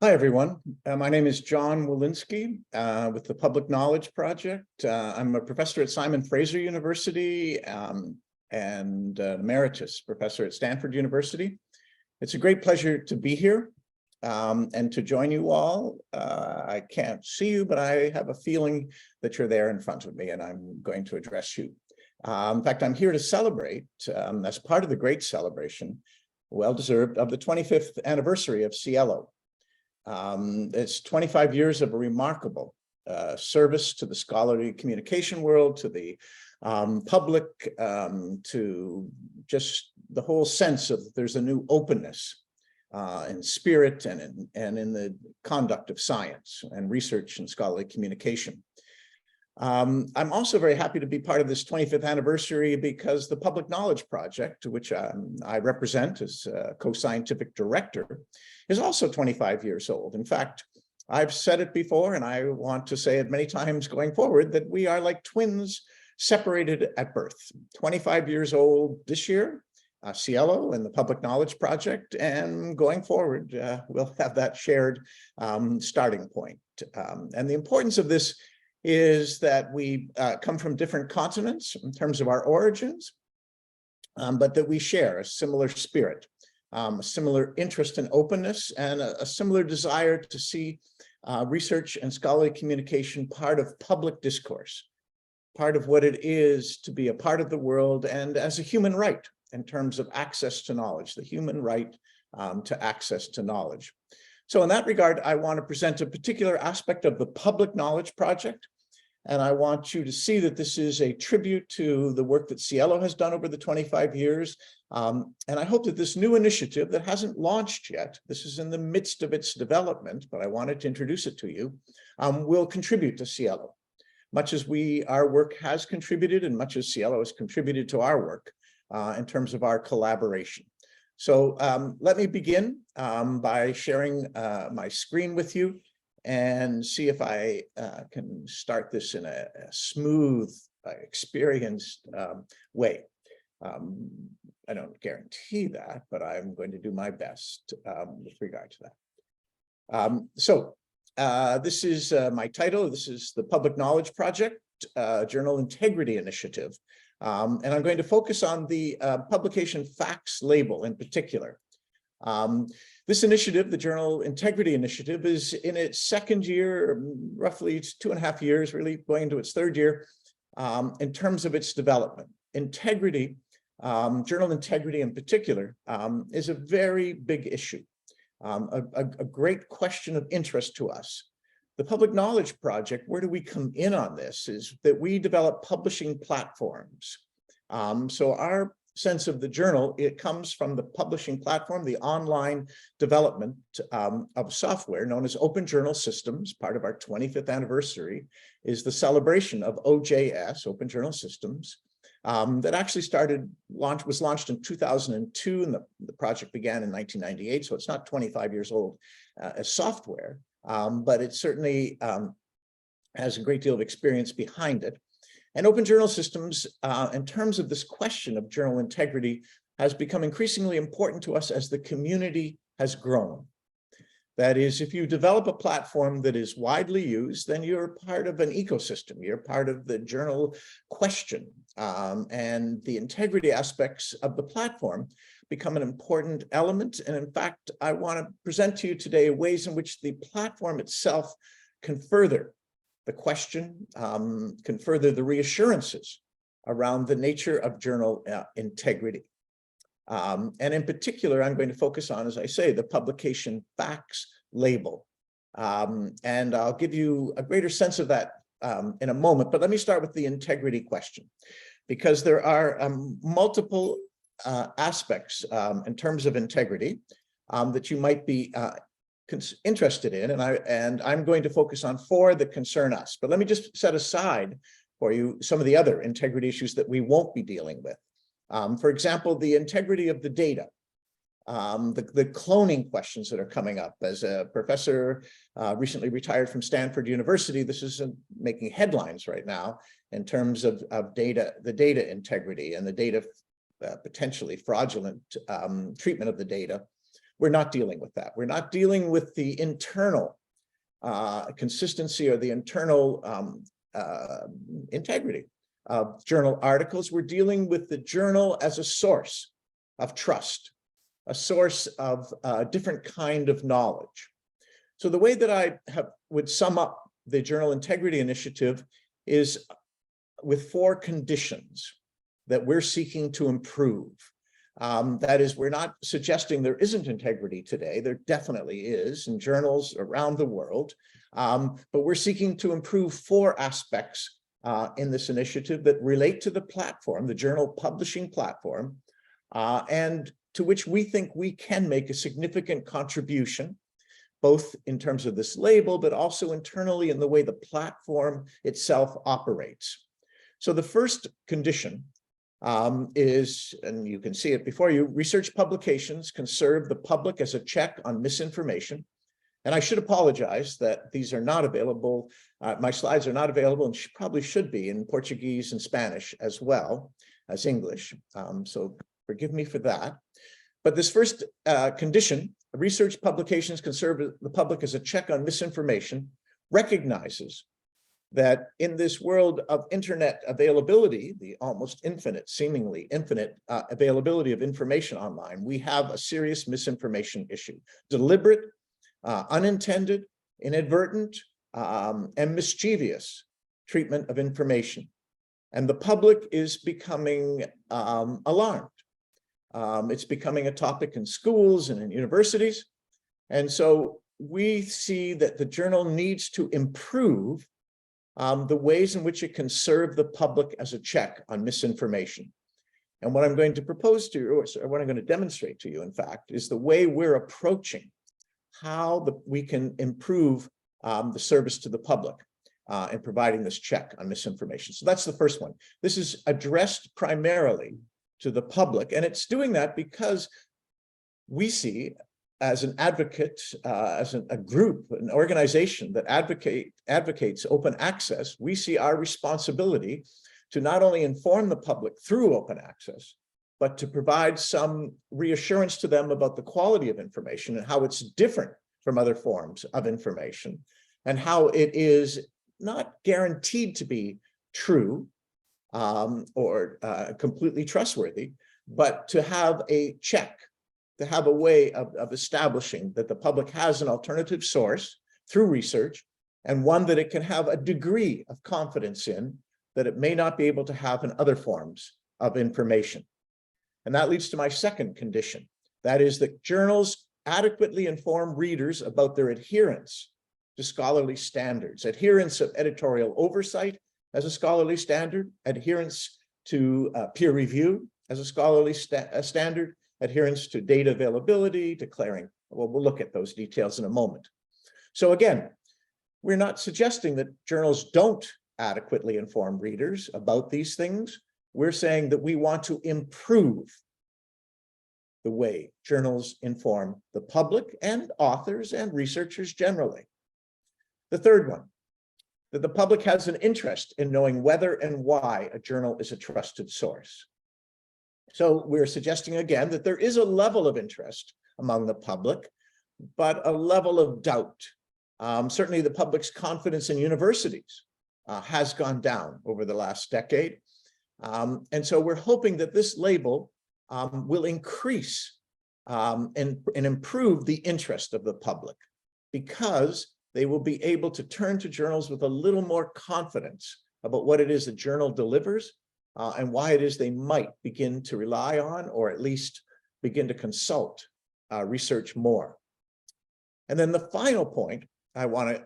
Hi, everyone. My name is John Willinsky with the Public Knowledge Project. I'm a professor at Simon Fraser University and emeritus professor at Stanford University. It's a great pleasure to be here and to join you all. I can't see you, but I have a feeling that you're there in front of me, and I'm going to address you. In fact, I'm here to celebrate, as part of the great celebration, well-deserved, of the 25th anniversary of SciELO. It's 25 years of a remarkable service to the scholarly communication world, to the public, to just the whole sense of there's a new openness in spirit and in the conduct of science and research and scholarly communication. I'm also very happy to be part of this 25th anniversary because the Public Knowledge Project, which I represent as co-scientific director, is also 25 years old. In fact, I've said it before, and I want to say it many times going forward, that we are like twins separated at birth. 25 years old this year, SciELO and the Public Knowledge Project, and going forward, we'll have that shared starting point. And the importance of this is that we come from different continents in terms of our origins, but that we share a similar spirit, a similar interest and openness, and a similar desire to see research and scholarly communication part of public discourse, part of what it is to be a part of the world, and as a human right in terms of access to knowledge, the human right to access to knowledge. So in that regard, I want to present a particular aspect of the Public Knowledge Project. And I want you to see that this is a tribute to the work that SciELO has done over the 25 years. And I hope that this new initiative that hasn't launched yet, this is in the midst of its development, but I wanted to introduce it to you, will contribute to SciELO, much as our work has contributed and much as SciELO has contributed to our work in terms of our collaboration. So let me begin by sharing my screen with you and see if I can start this in a smooth, experienced way. I don't guarantee that, but I'm going to do my best with regard to that. This is my title. This is the Public Knowledge Project, Journal Integrity Initiative. And I'm going to focus on the publication facts label in particular. This initiative, the Journal Integrity Initiative, is in its second year, roughly 2.5 years, really going into its third year in terms of its development. Integrity, journal integrity in particular, is a very big issue, a great question of interest to us. The Public Knowledge Project, where do we come in on this, is that we develop publishing platforms. So our sense of the journal, it comes from the publishing platform, the online development of software known as Open Journal Systems. Part of our 25th anniversary is the celebration of OJS, Open Journal Systems, that actually was launched in 2002, and the project began in 1998, so it's not 25 years old as software, but it certainly has a great deal of experience behind it. And Open Journal Systems, in terms of this question of journal integrity, has become increasingly important to us as the community has grown. That is, if you develop a platform that is widely used, then you're part of an ecosystem. You're part of the journal question. And the integrity aspects of the platform become an important element. And in fact, I want to present to you today ways in which the platform itself can further the question, can further the reassurances around the nature of journal integrity. And in particular, I'm going to focus on, as I say, the publication facts label. And I'll give you a greater sense of that in a moment, but let me start with the integrity question, because there are multiple aspects in terms of integrity that you might be interested in, and I'm going to focus on 4 that concern us. But let me just set aside for you some of the other integrity issues that we won't be dealing with. For example, the integrity of the data, the cloning questions that are coming up. As a professor recently retired from Stanford University, this is making headlines right now in terms of data, the data integrity and the data potentially fraudulent treatment of the data. we're not dealing with that. We're not dealing with the internal consistency or the internal integrity of journal articles. We're dealing with the journal as a source of trust, a source of a different kind of knowledge. So the way that I would sum up the Journal Integrity Initiative is with 4 conditions that we're seeking to improve. That is, we're not suggesting there isn't integrity today. There definitely is in journals around the world, but we're seeking to improve 4 aspects in this initiative that relate to the platform, the journal publishing platform, and to which we think we can make a significant contribution, both in terms of this label, but also internally in the way the platform itself operates. So the first condition is, and you can see it before you, research publications can serve the public as a check on misinformation. And I should apologize that these are not available. My slides are not available and probably should be in Portuguese and Spanish as well as English. So forgive me for that. But this first condition, research publications can serve the public as a check on misinformation, recognizes that in this world of internet availability, the almost infinite, seemingly infinite availability of information online, we have a serious misinformation issue. Deliberate, unintended, inadvertent, and mischievous treatment of information. And the public is becoming alarmed. It's becoming a topic in schools and in universities. And so we see that the journal needs to improve the ways in which it can serve the public as a check on misinformation. And what I'm going to propose to you, or what I'm going to demonstrate to you, in fact, is the way we're approaching how we can improve the service to the public in providing this check on misinformation. So that's the first one. This is addressed primarily to the public, and it's doing that because we see, as an advocate, as a group, an organization that advocates open access, we see our responsibility to not only inform the public through open access, but to provide some reassurance to them about the quality of information and how it's different from other forms of information, and how it is not guaranteed to be true or completely trustworthy, but to have a check, to have a way of establishing that the public has an alternative source through research, and one that it can have a degree of confidence in that it may not be able to have in other forms of information. And that leads to my second condition. That is that journals adequately inform readers about their adherence to scholarly standards, adherence of editorial oversight as a scholarly standard, adherence to peer review as a scholarly standard, adherence to data availability, declaring, well, we'll look at those details in a moment. So again, we're not suggesting that journals don't adequately inform readers about these things. We're saying that we want to improve the way journals inform the public and authors and researchers generally. The third one, that the public has an interest in knowing whether and why a journal is a trusted source. So we're suggesting again that there is a level of interest among the public, but a level of doubt. Certainly the public's confidence in universities has gone down over the last decade. And so we're hoping that this label will increase and improve the interest of the public, because they will be able to turn to journals with a little more confidence about what it is the journal delivers and why it is they might begin to rely on, or at least begin to consult research more. And then the final point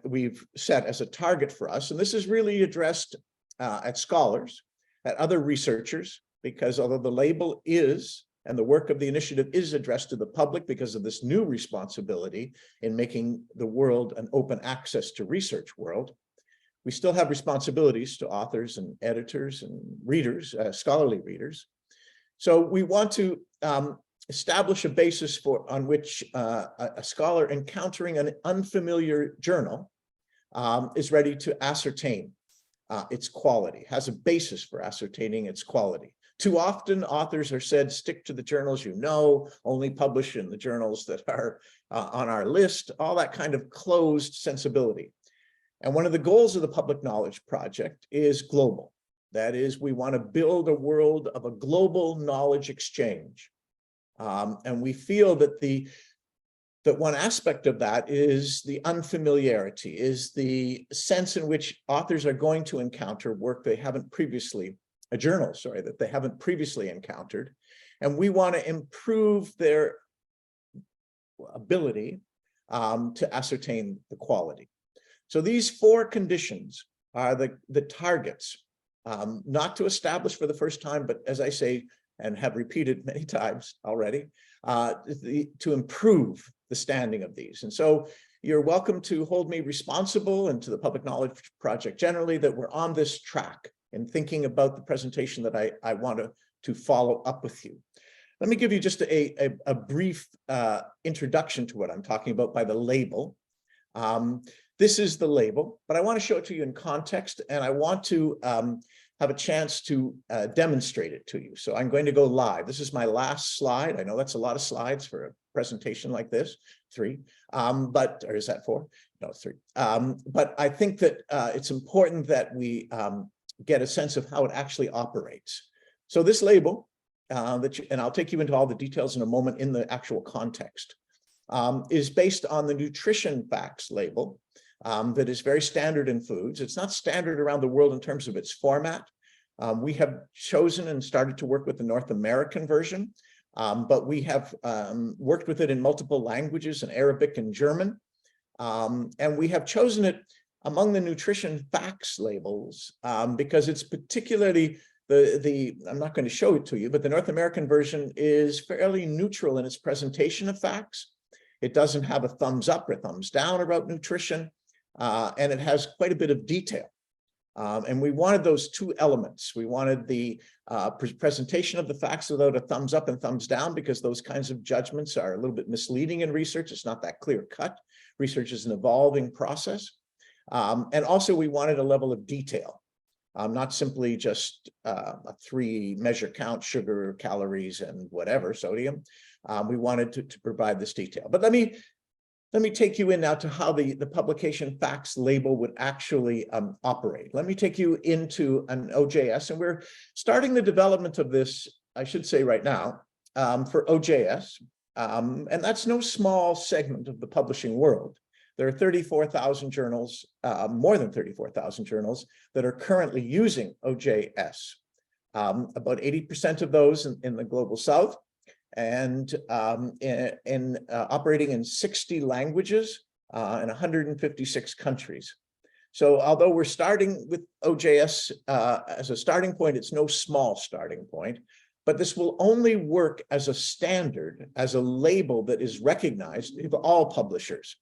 we've set as a target for us, and this is really addressed at scholars, at other researchers, because although the label is, and the work of the initiative is addressed to the public because of this new responsibility in making the world an open access to research world, we still have responsibilities to authors and editors and readers, scholarly readers. So we want to establish a basis on which a scholar encountering an unfamiliar journal is ready to ascertain its quality, has a basis for ascertaining its quality. Too often authors are said, stick to the journals you know, only publish in the journals that are on our list, all that kind of closed sensibility. And one of the goals of the Public Knowledge Project is global. That is, we want to build a world of a global knowledge exchange. And we feel that one aspect of that is the unfamiliarity, is the sense in which authors are going to encounter work they haven't previously, a journal, sorry, that they haven't previously encountered. And we want to improve their ability to ascertain the quality. So these 4 conditions are the targets, not to establish for the first time, but as I say, and have repeated many times already, to improve the standing of these. And so you're welcome to hold me responsible, and to the Public Knowledge Project generally, that we're on this track in thinking about the presentation that I want to follow up with you. Let me give you just a brief introduction to what I'm talking about by the label. This is the label, but I want to show it to you in context, and I want to have a chance to demonstrate it to you. So I'm going to go live. This is my last slide. I know that's a lot of slides for a presentation like this, 3, or is that 4? No, 3. But I think that it's important that we get a sense of how it actually operates. So this label, and I'll take you into all the details in a moment in the actual context, is based on the nutrition facts label that is very standard in foods. It's not standard around the world in terms of its format. We have chosen and started to work with the North American version, but we have worked with it in multiple languages, in Arabic and German. And we have chosen it among the nutrition facts labels because it's particularly I'm not going to show it to you, but the North American version is fairly neutral in its presentation of facts. It doesn't have a thumbs up or thumbs down about nutrition, and it has quite a bit of detail. And we wanted those 2 elements. We wanted the presentation of the facts without a thumbs up and thumbs down, because those kinds of judgments are a little bit misleading in research. It's not that clear cut. Research is an evolving process. And also we wanted a level of detail. Not simply just a 3 measure count, sugar, calories, and whatever, sodium. We wanted to provide this detail. But let me take you in now to how the publication facts label would actually operate. Let me take you into an OJS, and we're starting the development of this, I should say right now, for OJS. And that's no small segment of the publishing world. There are 34,000 journals, more than 34,000 journals that are currently using OJS. About 80% of those in the global South, and operating in 60 languages in 156 countries. So although we're starting with OJS as a starting point, it's no small starting point, but this will only work as a standard, as a label that is recognized if all publishers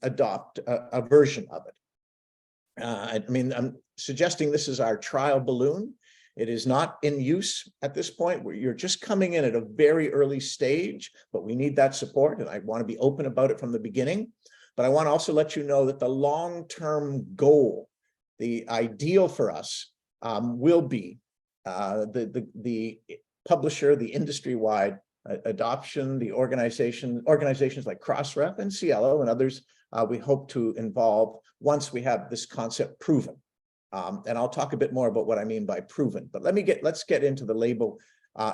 adopt a version of it. I mean, I'm suggesting this is our trial balloon. It is not in use at this point, where you're just coming in at a very early stage, but we need that support, and I want to be open about it from the beginning. But I want to also let you know that the long-term goal, the ideal for us, will be the publisher, the industry-wide adoption, the organizations like Crossref and SciELO and others we hope to involve once we have this concept proven. And I'll talk a bit more about what I mean by proven, but let's get into the label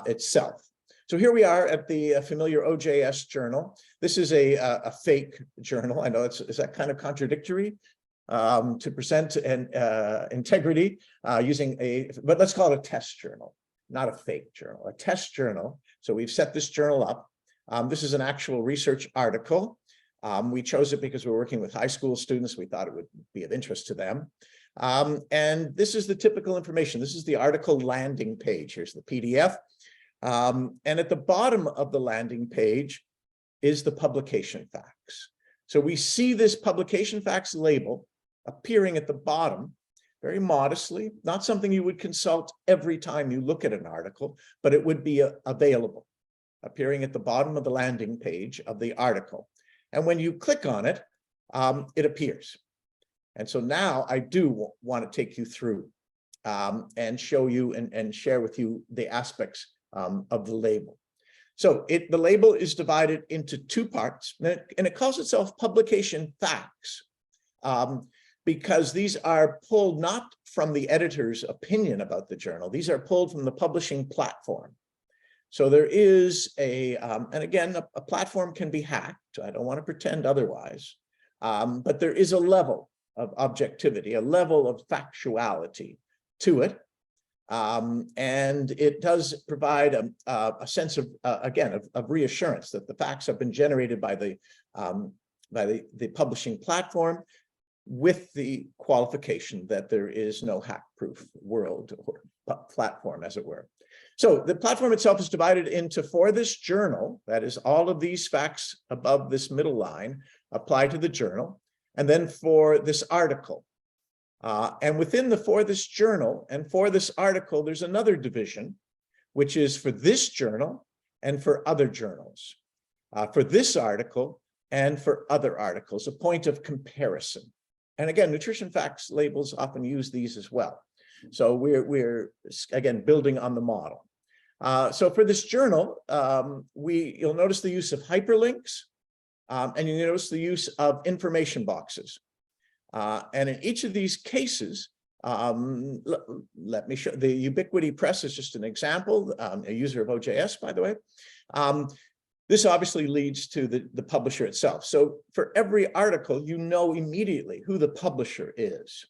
itself. So here we are at the familiar OJS journal. This is a fake journal. I know is that kind of contradictory to present an integrity using but let's call it a test journal, not a fake journal, a test journal. So we've set this journal up. This is an actual research article. We chose it because we're working with high school students. We thought it would be of interest to them. And this is the typical information. This is the article landing page. Here's the PDF. And at the bottom of the landing page is the publication facts. So we see this publication facts label appearing at the bottom very modestly, not something you would consult every time you look at an article, but it would be available, appearing at the bottom of the landing page of the article. And when you click on it, it appears. And so now I do want to take you through and show you and share with you the aspects of the label. So the label is divided into two parts, and it calls itself publication facts, because these are pulled not from the editor's opinion about the journal. These are pulled from the publishing platform. So there is and again, a platform can be hacked. I don't want to pretend otherwise, but there is a level of objectivity, a level of factuality to it. And it does provide a sense of, again, of reassurance that the facts have been generated by the publishing platform, with the qualification that there is no hack-proof world or platform, as it were. So the platform itself is divided into, for this journal, that is, all of these facts above this middle line apply to the journal, and then for this article. And within the for this journal and for this article, there's another division, which is for this journal and for other journals, for this article and for other articles, a point of comparison. And again, nutrition facts labels often use these as well. So we're again building on the model. So for this journal, you'll notice the use of hyperlinks, and you notice the use of information boxes. And in each of these cases, let me show. The Ubiquity Press is just an example, a user of OJS, by the way. This obviously leads to the publisher itself. So for every article, you know immediately who the publisher is.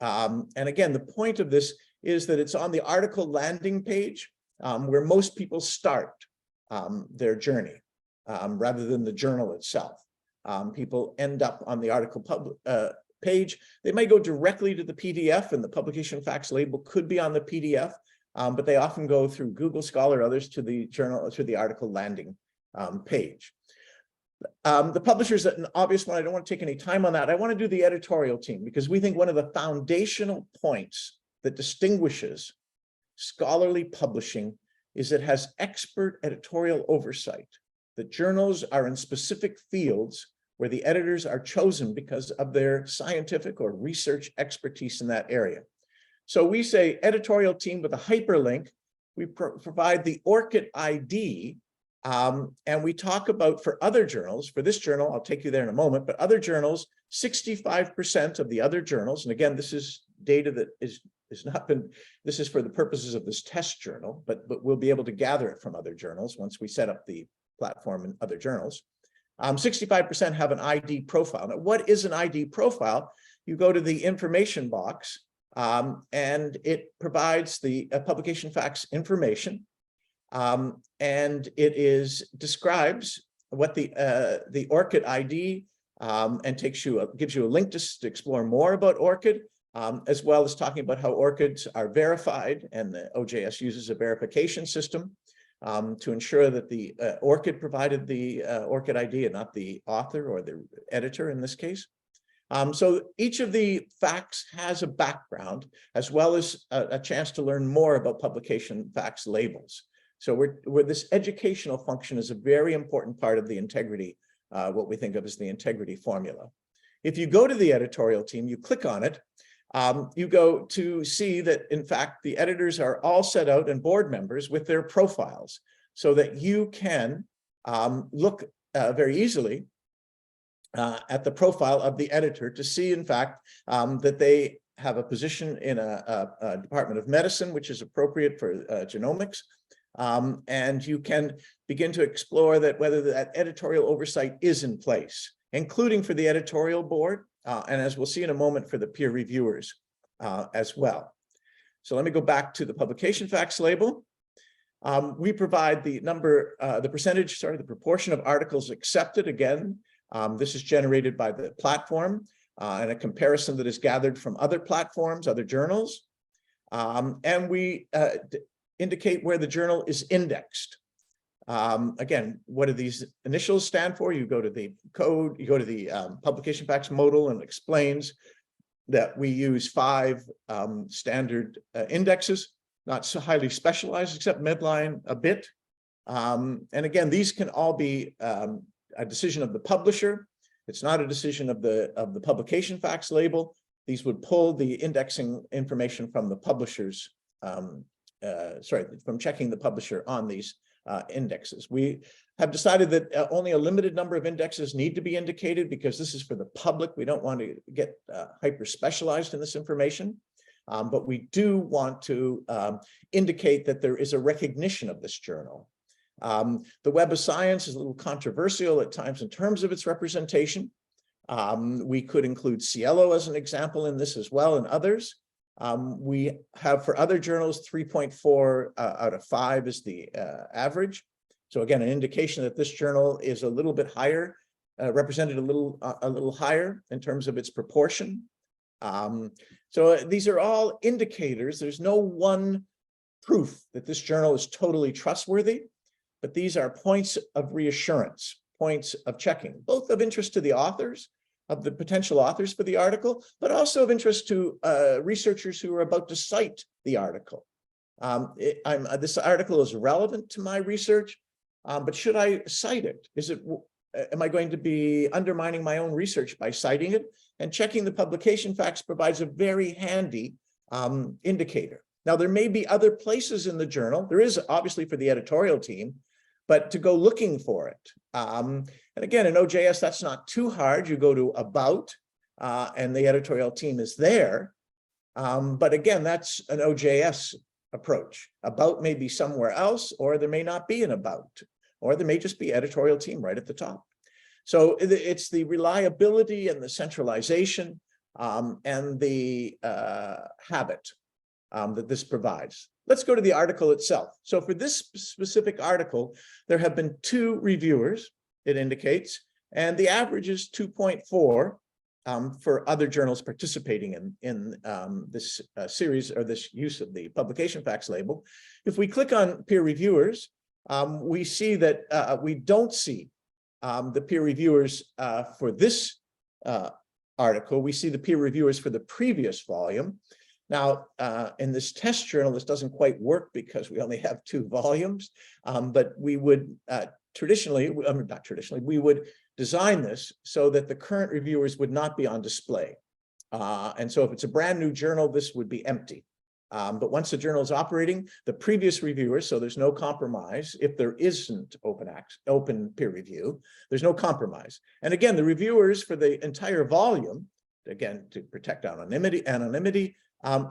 And again, the point of this is that it's on the article landing page where most people start their journey, rather than the journal itself. People end up on the article page. They might go directly to the PDF, and the publication facts label could be on the PDF, but they often go through Google Scholar or others to the journal, to the article landing page. The publisher's an obvious one. I don't want to take any time on that. I want to do the editorial team, because we think one of the foundational points that distinguishes scholarly publishing is it has expert editorial oversight. The journals are in specific fields where the editors are chosen because of their scientific or research expertise in that area. So we say editorial team with a hyperlink. We provide the ORCID ID, and we talk about, for other journals, for this journal, I'll take you there in a moment, but other journals, 65% of the other journals, and again, this is data that is not been, this is for the purposes of this test journal, but we'll be able to gather it from other journals once we set up the platform in other journals. 65% have an ID profile. Now, what is an ID profile? You go to the information box, and it provides the publication facts information, and it describes what the ORCID ID, and gives you a link to explore more about ORCID, as well as talking about how ORCIDs are verified, and the OJS uses a verification system to ensure that the ORCID provided the ORCID ID and not the author or the editor in this case. So each of the facts has a background, as well as a chance to learn more about publication facts labels. So this educational function is a very important part of the integrity, what we think of as the integrity formula. If you go to the editorial team, you click on it, you go to see that, in fact, the editors are all set out, and board members with their profiles, so that you can look very easily at the profile of the editor to see, in fact, that they have a position in a department of medicine, which is appropriate for genomics. And you can begin to explore that whether that editorial oversight is in place, including for the editorial board, and as we'll see in a moment, for the peer reviewers as well. So let me go back to the publication facts label. We provide the proportion of articles accepted. Again, this is generated by the platform, and a comparison that is gathered from other platforms, other journals. And we indicate where the journal is indexed. Again, what do these initials stand for? You go to the code, you go to the publication facts modal, and it explains that we use 5 standard indexes, not so highly specialized, except Medline a bit. And again, these can all be a decision of the publisher. It's not a decision of the publication facts label. these would pull the indexing information from the publishers, from checking the publisher on these indexes. We have decided that only a limited number of indexes need to be indicated because this is for the public. We don't want to get hyper specialized in this information, but we do want to indicate that there is a recognition of this journal. The Web of Science is a little controversial at times in terms of its representation. We could include SciELO as an example in this as well, and others. We have for other journals 3.4 out of 5 is the average. So again, an indication that this journal is a little bit higher, represented a little higher in terms of its proportion. So these are all indicators. There's no one proof that this journal is totally trustworthy, but these are points of reassurance, points of checking, both of interest to the authors, of the potential authors for the article, but also of interest to researchers who are about to cite the article. This article is relevant to my research, but should I cite it? Am I going to be undermining my own research by citing it? And checking the publication facts provides a very handy indicator. Now, there may be other places in the journal. There is obviously for the editorial team, but to go looking for it. And again, in OJS, that's not too hard. You go to About, and the editorial team is there. But again, that's an OJS approach. About may be somewhere else, or there may not be an About, or there may just be editorial team right at the top. So it's the reliability and the centralization and the habit that this provides. Let's go to the article itself. So for this specific article, there have been 2 reviewers, it indicates, and the average is 2.4 for other journals participating in this series or this use of the publication facts label. If we click on peer reviewers, we see that we don't see the peer reviewers for this article. We see the peer reviewers for the previous volume. Now, in this test journal, this doesn't quite work because we only have 2 volumes, but we would we would design this so that the current reviewers would not be on display. And so if it's a brand new journal, this would be empty. But once the journal is operating, the previous reviewers, so there's no compromise. If there isn't open peer review, there's no compromise. And again, the reviewers for the entire volume, again, to protect anonymity,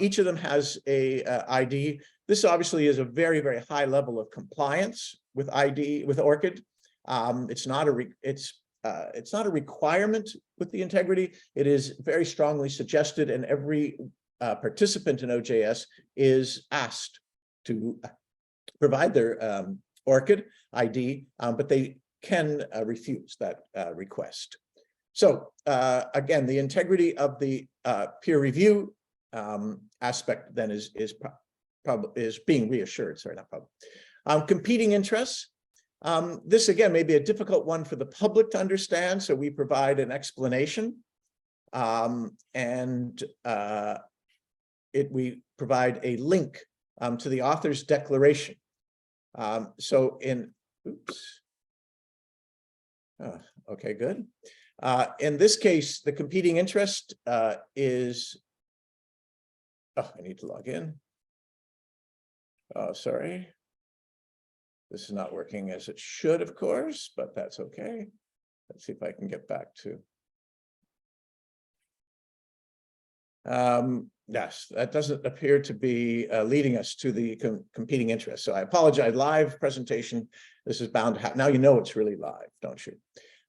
each of them has a ID. This obviously is a very, very high level of compliance with ID with ORCID. It's not a requirement with the integrity. It is very strongly suggested, and every participant in OJS is asked to provide their ORCID ID, but they can refuse that request. So again, the integrity of the peer review aspect then is being reassured. Sorry, not probably. Competing interests. This again may be a difficult one for the public to understand, so we provide an explanation, and we provide a link to the author's declaration. Okay, good. In this case, the competing interest is. Oh, I need to log in. Oh, sorry. This is not working as it should, of course, but that's okay. Let's see if I can get back to. Yes, that doesn't appear to be leading us to the competing interest. So I apologize. Live presentation. This is bound to happen. Now you know it's really live, don't you?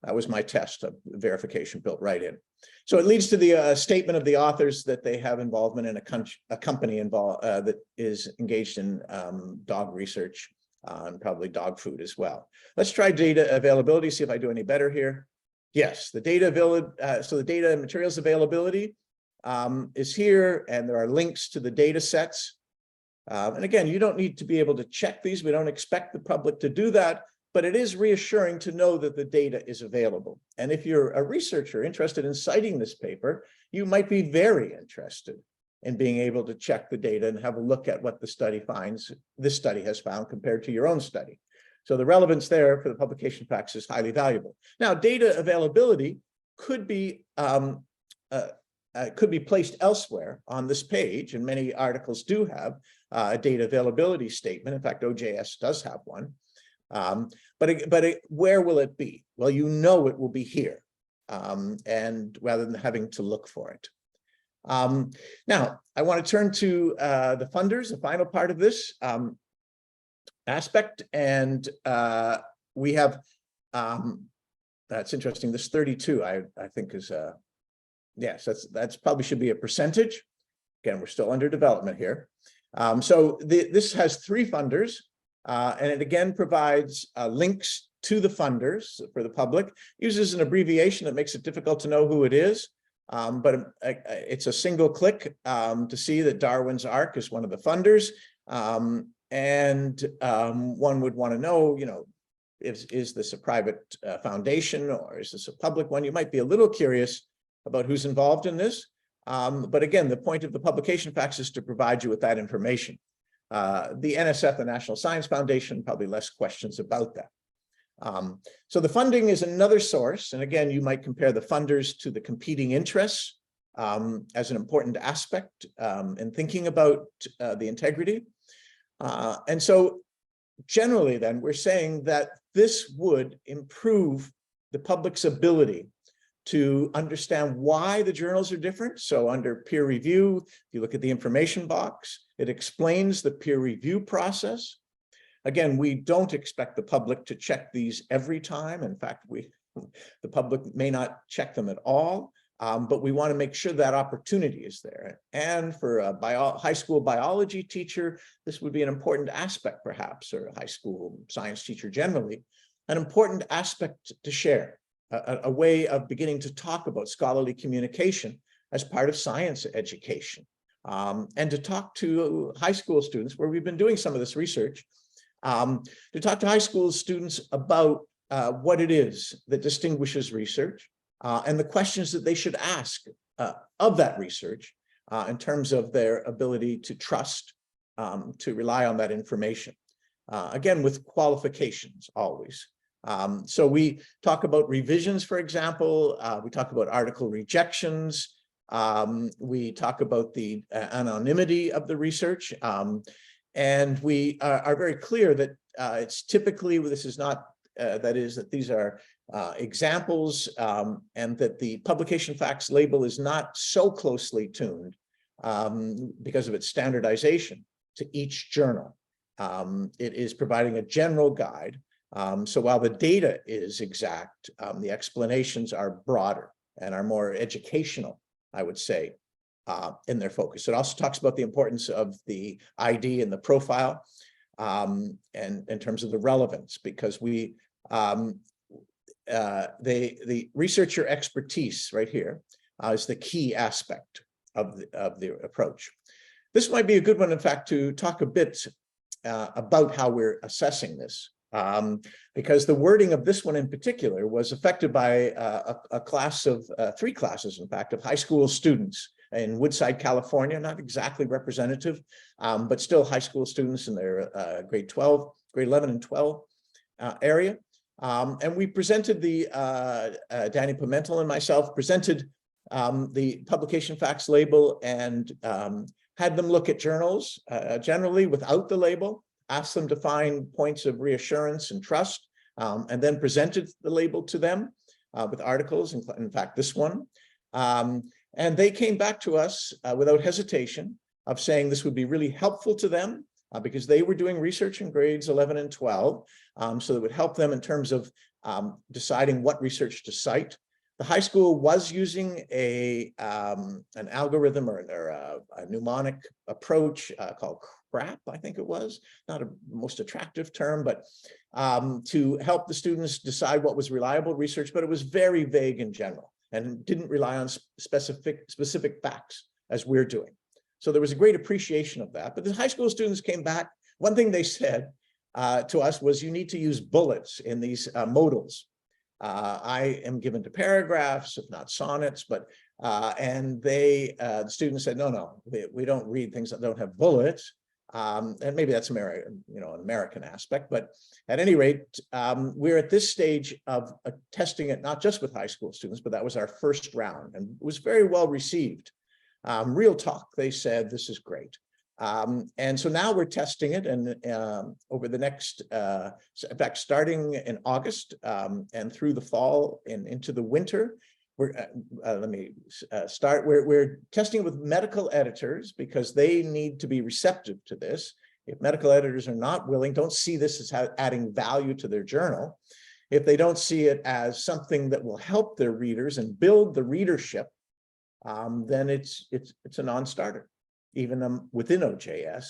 That was my test of verification built right in. So it leads to the statement of the authors that they have involvement in a company involved that is engaged in dog research and probably dog food as well. Let's try data availability, see if I do any better here. Yes, the data so the data and materials availability is here, and there are links to the data sets. And again, you don't need to be able to check these. We don't expect the public to do that, but it is reassuring to know that the data is available. And if you're a researcher interested in citing this paper, you might be very interested in being able to check the data and have a look at what the study finds, this study has found compared to your own study. So the relevance there for the publication facts is highly valuable. Now, data availability could be could be placed elsewhere on this page, and many articles do have a data availability statement. In fact, OJS does have one. But where will it be? Well, you know it will be here, and rather than having to look for it. Now, I want to turn to the funders, the final part of this aspect, and we have, that's interesting, this 32, I think is, yes, that's probably should be a percentage. Again, we're still under development here. So this has 3 funders, and it again provides links to the funders for the public, uses an abbreviation that makes it difficult to know who it is. But it's a single click to see that Darwin's Ark is one of the funders. And one would want to know, you know, is this a private foundation or is this a public one? You might be a little curious about who's involved in this. But again, the point of the publication facts is to provide you with that information. The NSF, the National Science Foundation, probably less questions about that. So the funding is another source. And again, you might compare the funders to the competing interests as an important aspect in thinking about the integrity. And so generally then we're saying that this would improve the public's ability to understand why the journals are different. So under peer review, if you look at the information box, it explains the peer review process. Again, we don't expect the public to check these every time. In fact, the public may not check them at all, but we want to make sure that opportunity is there. And for a high school biology teacher, this would be an important aspect perhaps, or a high school science teacher generally, an important aspect to share, a way of beginning to talk about scholarly communication as part of science education, and to talk to high school students, where we've been doing some of this research, to talk to high school students about what it is that distinguishes research and the questions that they should ask of that research in terms of their ability to trust, to rely on that information. Again, with qualifications always. So we talk about revisions, for example, we talk about article rejections, we talk about the anonymity of the research, and we are very clear that it's typically, this is not, that is that these are examples, and that the publication facts label is not so closely tuned because of its standardization to each journal. It is providing a general guide. So while the data is exact, the explanations are broader and are more educational, I would say, in their focus. It also talks about the importance of the ID and the profile, and in terms of the relevance, because we, the researcher expertise right here is the key aspect of the approach. This might be a good one, in fact, to talk a bit about how we're assessing this. Because the wording of this one in particular was affected by a class of 3 classes, in fact, of high school students in Woodside, California, not exactly representative, but still high school students in their grade 11 and 12 area. And we presented Danny Pimentel and myself presented the publication facts label and had them look at journals generally without the label, asked them to find points of reassurance and trust, and then presented the label to them with articles, in fact, this one. And they came back to us without hesitation of saying this would be really helpful to them because they were doing research in grades 11 and 12. So it would help them in terms of deciding what research to cite. The high school was using an algorithm or a mnemonic approach called CRAP, I think it was, not a most attractive term, but to help the students decide what was reliable research, but it was very vague in general and didn't rely on specific facts as we're doing. So there was a great appreciation of that. But the high school students came back. One thing they said to us was, you need to use bullets in these modals. I am given to paragraphs, if not sonnets, but and the students said, no, we don't read things that don't have bullets. And maybe that's American, an American aspect, but at any rate, we're at this stage of testing it, not just with high school students, but that was our first round and it was very well received. Real talk, they said, this is great. And so now we're testing it, and over the next, in fact, starting in August and through the fall and into the winter, we're testing it with medical editors because they need to be receptive to this. If medical editors are not willing, don't see this as adding value to their journal, if they don't see it as something that will help their readers and build the readership, then it's a non-starter, even within OJS.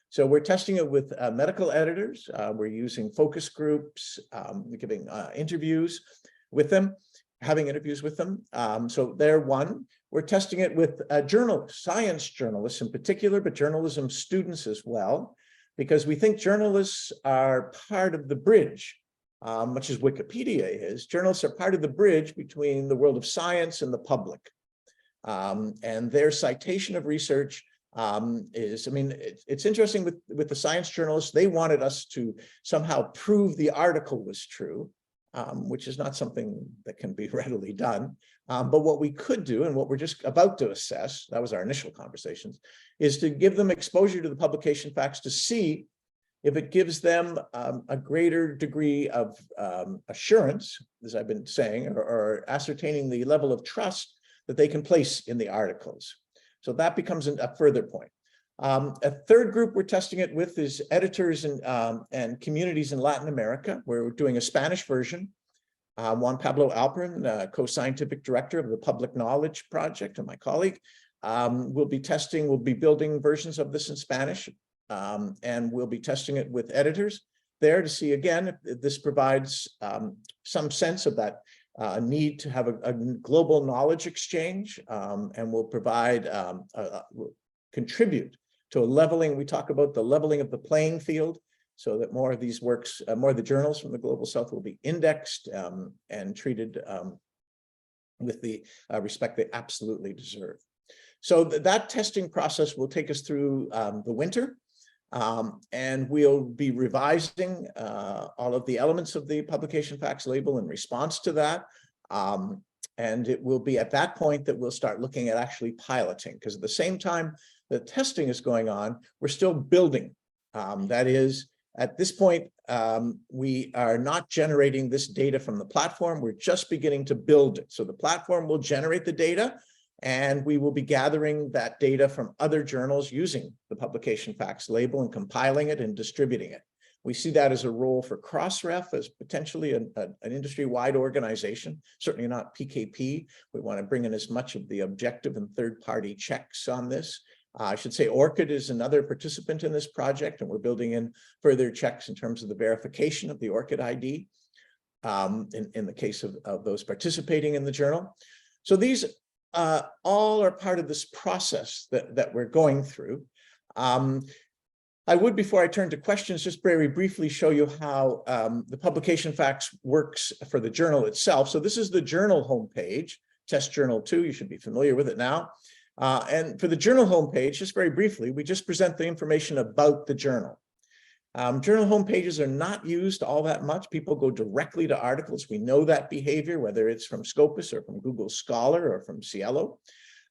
So we're testing it with medical editors. We're using focus groups, giving interviews with them, having interviews with them. So they're one. We're testing it with journalists, science journalists in particular, but journalism students as well, because we think journalists are part of the bridge, much as Wikipedia is. Journalists are part of the bridge between the world of science and the public. And their citation of research it's interesting with the science journalists. They wanted us to somehow prove the article was true, which is not something that can be readily done. But what we could do, and what we're just about to assess, that was our initial conversations, is to give them exposure to the publication facts to see if it gives them a greater degree of assurance, as I've been saying, or ascertaining the level of trust that they can place in the articles. So that becomes a further point. A third group we're testing it with is editors and communities in Latin America, where we're doing a Spanish version. Juan Pablo Alperin, co-scientific director of the Public Knowledge Project, and my colleague, will be building versions of this in Spanish, and we'll be testing it with editors there to see, again, if this provides some sense of that need to have a global knowledge exchange, and will provide, will contribute to a leveling. We talk about the leveling of the playing field, so that more of these works, more of the journals from the Global South will be indexed and treated with the respect they absolutely deserve. So that testing process will take us through the winter. And we'll be revising all of the elements of the publication facts label in response to that. And it will be at that point that we'll start looking at actually piloting, because at the same time the testing is going on, we're still building. That is, at this point, we are not generating this data from the platform. We're just beginning to build it. So the platform will generate the data, and we will be gathering that data from other journals using the publication facts label and compiling it and distributing it. We see that as a role for Crossref, as potentially an industry-wide organization, certainly not PKP. We want to bring in as much of the objective and third-party checks on this. I should say ORCID is another participant in this project, and we're building in further checks in terms of the verification of the ORCID ID in the case of those participating in the journal. So these all are part of this process that we're going through. I would, before I turn to questions, just very briefly show you how the publication facts works for the journal itself. So this is the journal homepage, Test Journal 2, you should be familiar with it now. And for the journal homepage, just very briefly, we just present the information about the journal. Journal homepages are not used all that much. People go directly to articles. We know that behavior, whether it's from Scopus or from Google Scholar or from SciELO.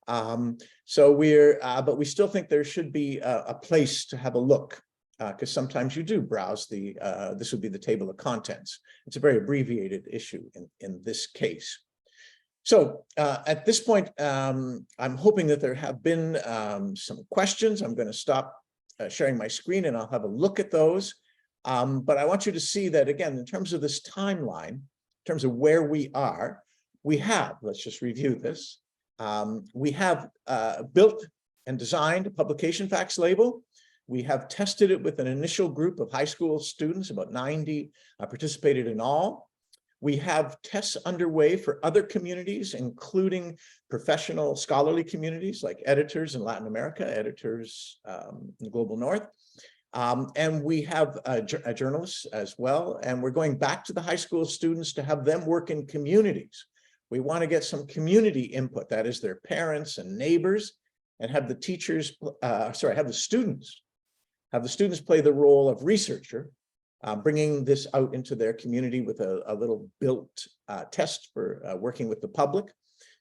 But we still think there should be a place to have a look, because sometimes you do browse this would be the table of contents. It's a very abbreviated issue in this case. So at this point, I'm hoping that there have been some questions. I'm going to stop sharing my screen and I'll have a look at those. But I want you to see that, again, in terms of this timeline, in terms of where we are, let's just review this. We have built and designed a publication facts label. We have tested it with an initial group of high school students, about 90 participated in all. We have tests underway for other communities, including professional scholarly communities like editors in Latin America, editors in the Global North. And we have journalists as well. And we're going back to the high school students to have them work in communities. We want to get some community input, that is their parents and neighbors, and have the teachers, have the students have the students play the role of researcher, bringing this out into their community with a little built test for working with the public.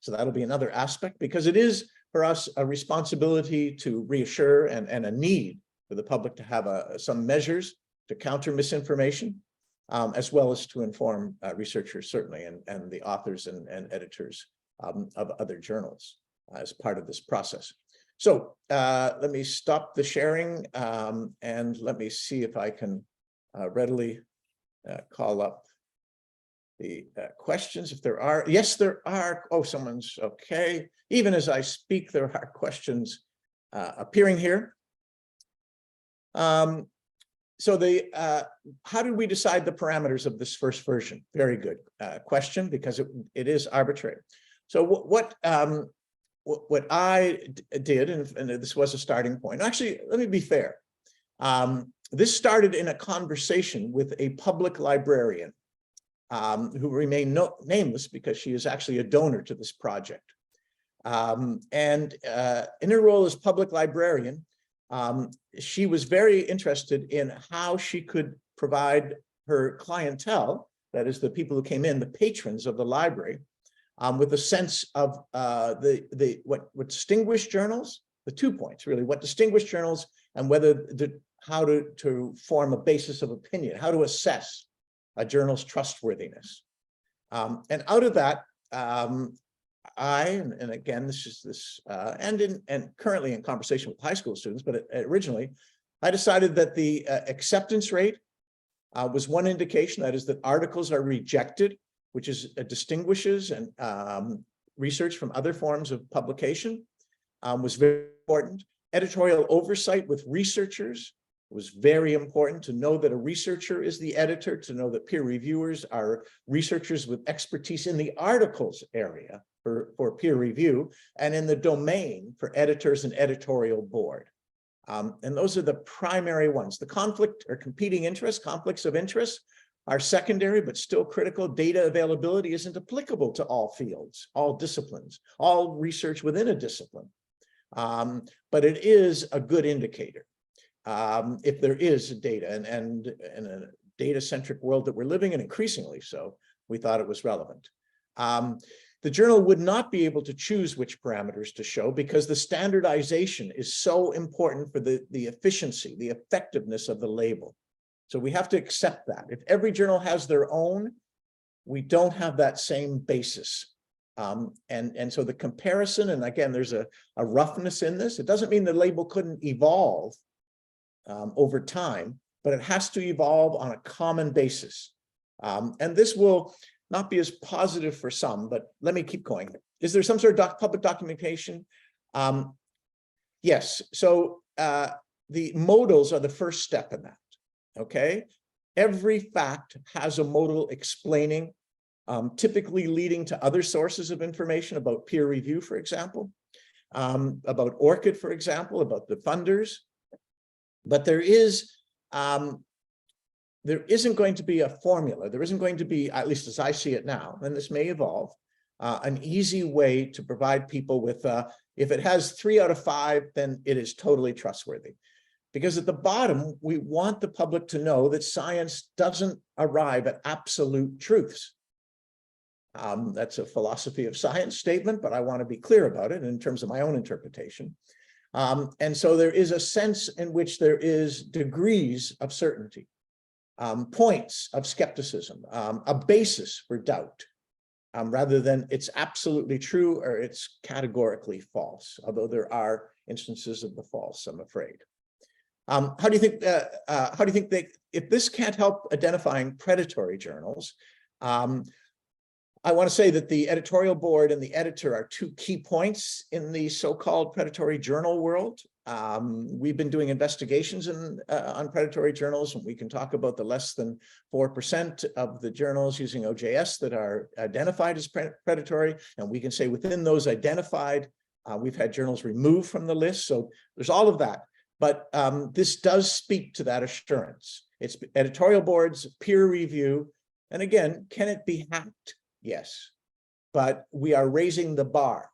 So that'll be another aspect, because it is for us a responsibility to reassure and a need for the public to have some measures to counter misinformation, as well as to inform researchers, certainly, and the authors and editors of other journals as part of this process. So let me stop the sharing and let me see if I can readily call up the questions, if there are. Yes, there are. Oh, someone's okay. Even as I speak, there are questions appearing here. So how did we decide the parameters of this first version? Very good question, because it is arbitrary. So what I did, and this was a starting point. Actually, let me be fair. This started in a conversation with a public librarian who remained nameless because she is actually a donor to this project. And in her role as public librarian, she was very interested in how she could provide her clientele, that is the people who came in, the patrons of the library, with a sense of what distinguished journals, the 2 points really, what distinguished journals, and how to form a basis of opinion, how to assess a journal's trustworthiness. And out of that, and again, and currently in conversation with high school students, but originally, I decided that the acceptance rate was one indication, that is that articles are rejected, which distinguishes and research from other forms of publication, was very important. Editorial oversight with researchers was very important, to know that a researcher is the editor, to know that peer reviewers are researchers with expertise in the articles area for peer review, and in the domain for editors and editorial board. And those are the primary ones. The conflict or competing interests, conflicts of interest, are secondary, but still critical. Data availability isn't applicable to all fields, all disciplines, all research within a discipline. But it is a good indicator if there is data, and in a data-centric world that we're living in, increasingly so, we thought it was relevant. The journal would not be able to choose which parameters to show, because the standardization is so important for the efficiency, the effectiveness of the label. So we have to accept that. If every journal has their own, we don't have that same basis. And so the comparison, and again, there's a roughness in this. It doesn't mean the label couldn't evolve over time, but it has to evolve on a common basis. And this will not be as positive for some, but let me keep going. Is there some sort of public documentation? Yes. So the modals are the first step in that. Okay. Every fact has a modal explaining, typically leading to other sources of information about peer review, for example, about ORCID, for example, about the funders. But there isn't going to be a formula. There isn't going to be, at least as I see it now, and this may evolve, an easy way to provide people with, if it has 3 out of 5, then it is totally trustworthy. Because at the bottom, we want the public to know that science doesn't arrive at absolute truths. That's a philosophy of science statement, but I want to be clear about it in terms of my own interpretation. And so there is a sense in which there is degrees of certainty, points of skepticism, a basis for doubt, rather than it's absolutely true or it's categorically false, although there are instances of the false, I'm afraid. How do you think if this can't help identifying predatory journals, I want to say that the editorial board and the editor are 2 key points in the so-called predatory journal world. We've been doing investigations on predatory journals, and we can talk about the less than 4% of the journals using OJS that are identified as predatory. And we can say within those identified, we've had journals removed from the list. So there's all of that. But this does speak to that assurance. It's editorial boards, peer review. And again, can it be hacked? Yes. But we are raising the bar.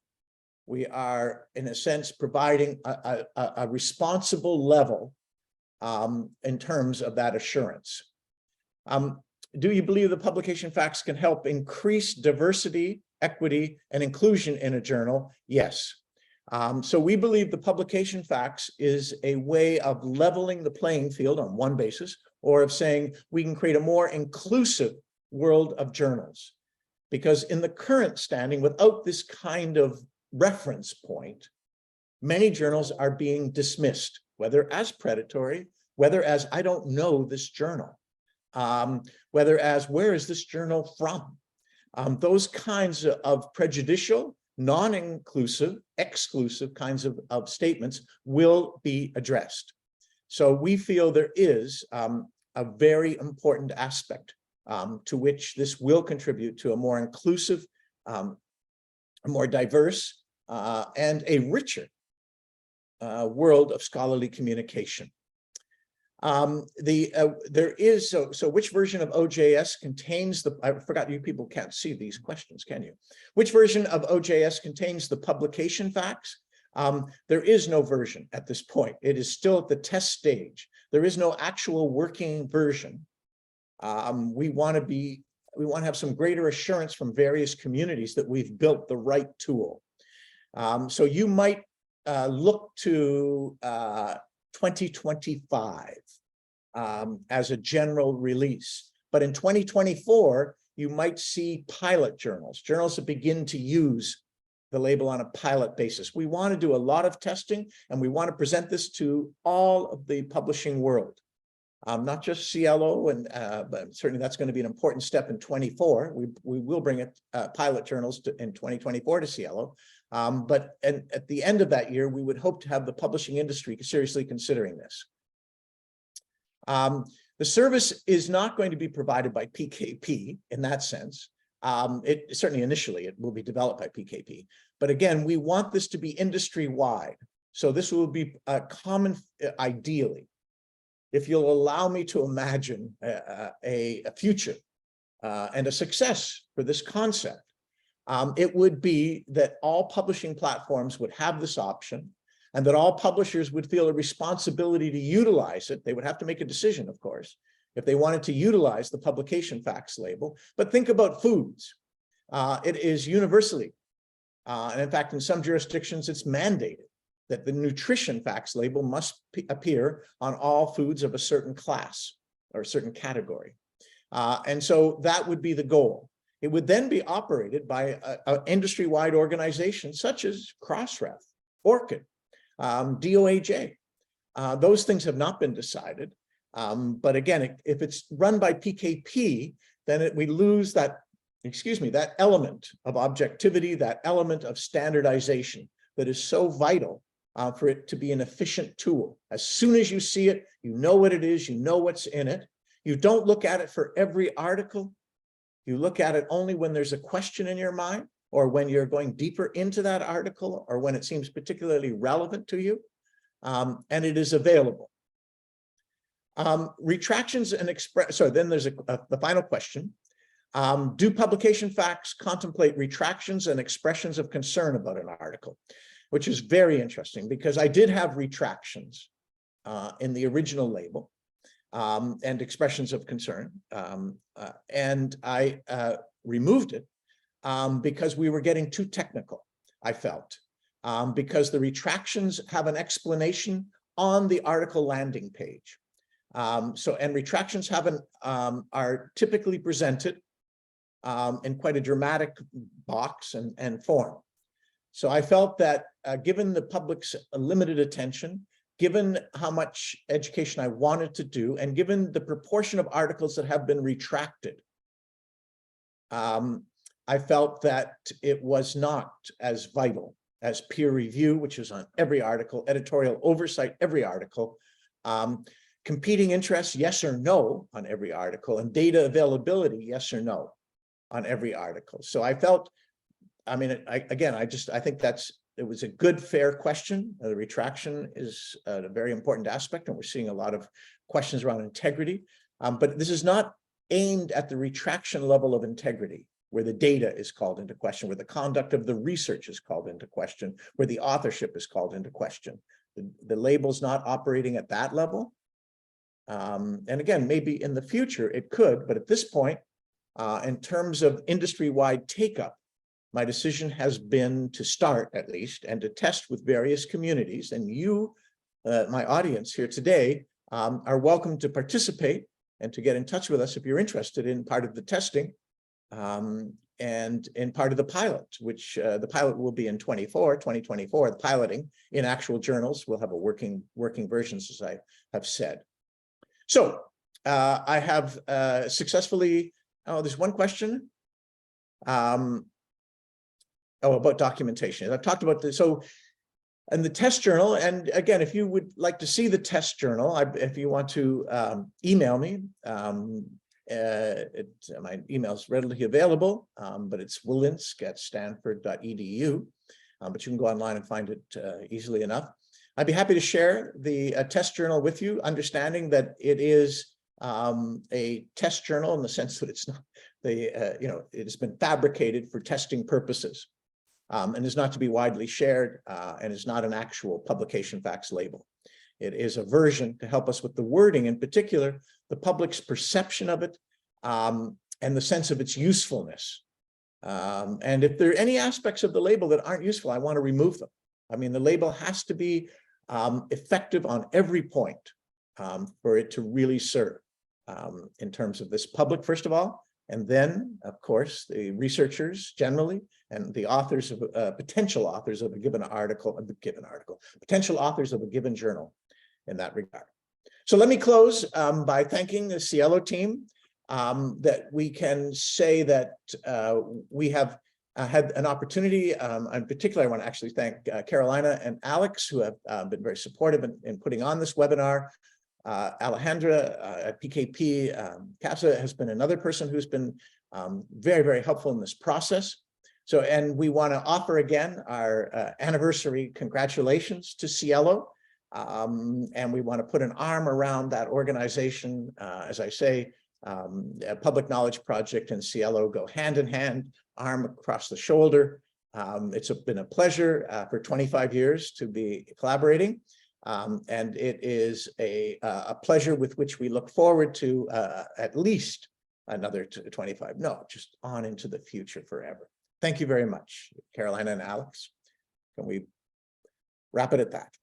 We are, in a sense, providing a responsible level in terms of that assurance. Do you believe the publication facts can help increase diversity, equity, and inclusion in a journal? Yes. So we believe the publication facts is a way of leveling the playing field on one basis, or of saying we can create a more inclusive world of journals. Because in the current standing, without this kind of reference point, many journals are being dismissed, whether as predatory, whether as I don't know this journal, whether as where is this journal from? Those kinds of prejudicial, non-inclusive, exclusive kinds of statements will be addressed. So we feel there is a very important aspect to which this will contribute to a more inclusive, a more diverse, and a richer world of scholarly communication. There is, so which version of OJS contains the, I forgot, you people can't see these questions, can you? Which version of OJS contains the publication facts? There is no version at this point. It is still at the test stage. There is no actual working version. We want to have some greater assurance from various communities that we've built the right tool. So you might look to 2025 as a general release. But in 2024, you might see pilot journals, journals that begin to use the label on a pilot basis. We want to do a lot of testing, and we want to present this to all of the publishing world, not just SciELO, but certainly that's going to be an important step in 24. We will bring it pilot journals in 2024 to SciELO. But at the end of that year, we would hope to have the publishing industry seriously considering this. The service is not going to be provided by PKP in that sense. Certainly initially it will be developed by PKP. But again, we want this to be industry-wide. So this will be common, ideally, if you'll allow me to imagine a future and a success for this concept. It would be that all publishing platforms would have this option, and that all publishers would feel a responsibility to utilize it. They would have to make a decision, of course, if they wanted to utilize the publication facts label. But think about foods. It is universally, and in fact, in some jurisdictions, it's mandated that the nutrition facts label must appear on all foods of a certain class or a certain category. And so that would be the goal. It would then be operated by an industry-wide organization such as Crossref, ORCID, DOAJ. Those things have not been decided. But again, if it's run by PKP, then we lose that, that element of objectivity, that element of standardization that is so vital for it to be an efficient tool. As soon as you see it, you know what it is, you know what's in it. You don't look at it for every article. You look at it only when there's a question in your mind, or when you're going deeper into that article, or when it seems particularly relevant to you, and it is available. Retractions and then there's the final question. Do publication facts contemplate retractions and expressions of concern about an article? Which is very interesting, because I did have retractions in the original label. And expressions of concern. And I removed it because we were getting too technical, I felt, because the retractions have an explanation on the article landing page. And retractions are typically presented in quite a dramatic box and form. So I felt that given the public's limited attention, given how much education I wanted to do, and given the proportion of articles that have been retracted, I felt that it was not as vital as peer review, which is on every article, editorial oversight, every article, competing interests, yes or no on every article, and data availability, yes or no on every article. So I felt, I mean, I think it was a good, fair question. The retraction is a very important aspect, and we're seeing a lot of questions around integrity. But this is not aimed at the retraction level of integrity, where the data is called into question, where the conduct of the research is called into question, where the authorship is called into question. The label's not operating at that level. And again, maybe in the future it could, but at this point, in terms of industry-wide take-up, my decision has been to start, at least, and to test with various communities. And you, my audience here today, are welcome to participate and to get in touch with us if you're interested in part of the testing and in part of the pilot, which the pilot will be in 2024, the piloting in actual journals. We'll have a working versions, as I have said. So I have successfully, there's one question. About documentation. I've talked about this. So, and the test journal, and again, if you would like to see the test journal, if you want to email me, my email is readily available, but it's willinsk@stanford.edu. But you can go online and find it easily enough. I'd be happy to share the test journal with you, understanding that it is a test journal in the sense that it's not it has been fabricated for testing purposes. And is not to be widely shared, and is not an actual publication facts label. It is a version to help us with the wording, in particular, the public's perception of it, and the sense of its usefulness. And if there are any aspects of the label that aren't useful, I want to remove them. I mean, the label has to be effective on every point for it to really serve in terms of this public, first of all, and then, of course, the researchers generally, and the authors of potential authors of a given article, potential authors of a given journal in that regard. So let me close by thanking the SciELO team, that we can say that we have had an opportunity. In particular, I want to actually thank Carolina and Alex, who have been very supportive in putting on this webinar. Alejandra at PKP, CASA has been another person who's been very, very helpful in this process. So, and we want to offer again our anniversary congratulations to SciELO, and we want to put an arm around that organization. As I say, a Public Knowledge Project and SciELO go hand in hand, arm across the shoulder. It's been a pleasure for 25 years to be collaborating. And it is a pleasure with which we look forward to at least another 25, no, just on into the future forever. Thank you very much, Carolina and Alex. Can we wrap it at that?